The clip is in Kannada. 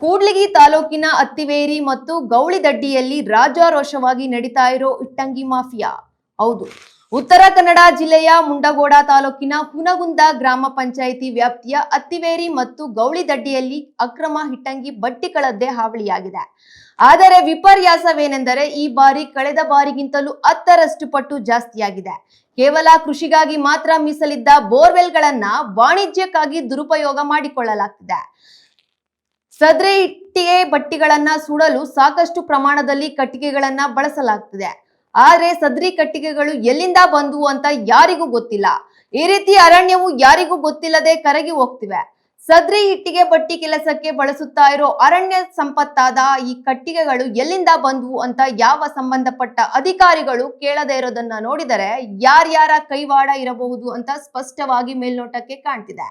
ಕೂಡ್ಲಿಗಿ ತಾಲೂಕಿನ ಅತ್ತಿವೇರಿ ಮತ್ತು ಗೌಳಿದಡ್ಡಿಯಲ್ಲಿ ರಾಜಾರೋಷವಾಗಿ ನಡೀತಾ ಇರೋ ಇಟ್ಟಂಗಿ ಮಾಫಿಯಾ. ಹೌದು, ಉತ್ತರ ಕನ್ನಡ ಜಿಲ್ಲೆಯ ಮುಂಡಗೋಡ ತಾಲೂಕಿನ ಹುನಗುಂದ ಗ್ರಾಮ ಪಂಚಾಯಿತಿ ವ್ಯಾಪ್ತಿಯ ಅತ್ತಿವೇರಿ ಮತ್ತು ಗೌಳಿದಡ್ಡಿಯಲ್ಲಿ ಅಕ್ರಮ ಇಟ್ಟಂಗಿ ಬಟ್ಟಿಗಳದ್ದೇ ಹಾವಳಿಯಾಗಿದೆ. ಆದರೆ ವಿಪರ್ಯಾಸವೇನೆಂದರೆ ಈ ಬಾರಿ ಕಳೆದ ಬಾರಿಗಿಂತಲೂ 10ರಷ್ಟು ಪಟ್ಟು ಜಾಸ್ತಿಯಾಗಿದೆ. ಕೇವಲ ಕೃಷಿಗಾಗಿ ಮಾತ್ರ ಮೀಸಲಿದ್ದ ಬೋರ್ವೆಲ್ಗಳನ್ನ ವಾಣಿಜ್ಯಕ್ಕಾಗಿ ದುರುಪಯೋಗ ಮಾಡಿಕೊಳ್ಳಲಾಗ್ತಿದೆ. ಸದ್ರಿ ಇಟ್ಟಿಗೆ ಬಟ್ಟಿಗಳನ್ನ ಸುಡಲು ಸಾಕಷ್ಟು ಪ್ರಮಾಣದಲ್ಲಿ ಕಟ್ಟಿಗೆಗಳನ್ನ ಬಳಸಲಾಗ್ತಿದೆ. ಆದ್ರೆ ಸದ್ರಿ ಕಟ್ಟಿಗೆಗಳು ಎಲ್ಲಿಂದ ಬಂದವು ಅಂತ ಯಾರಿಗೂ ಗೊತ್ತಿಲ್ಲ. ಈ ರೀತಿ ಅರಣ್ಯವು ಯಾರಿಗೂ ಗೊತ್ತಿಲ್ಲದೆ ಕರಗಿ ಹೋಗ್ತಿವೆ. ಸದ್ರಿ ಇಟ್ಟಿಗೆ ಬಟ್ಟಿ ಕೆಲಸಕ್ಕೆ ಬಳಸುತ್ತಾ ಇರೋ ಅರಣ್ಯ ಸಂಪತ್ತಾದ ಈ ಕಟ್ಟಿಗೆಗಳು ಎಲ್ಲಿಂದ ಬಂದವು ಅಂತ ಯಾವ ಸಂಬಂಧಪಟ್ಟ ಅಧಿಕಾರಿಗಳು ಕೇಳದೇ ಇರೋದನ್ನ ನೋಡಿದರೆ ಯಾರ್ಯಾರ ಕೈವಾಡ ಇರಬಹುದು ಅಂತ ಸ್ಪಷ್ಟವಾಗಿ ಮೇಲ್ನೋಟಕ್ಕೆ ಕಾಣ್ತಿದೆ.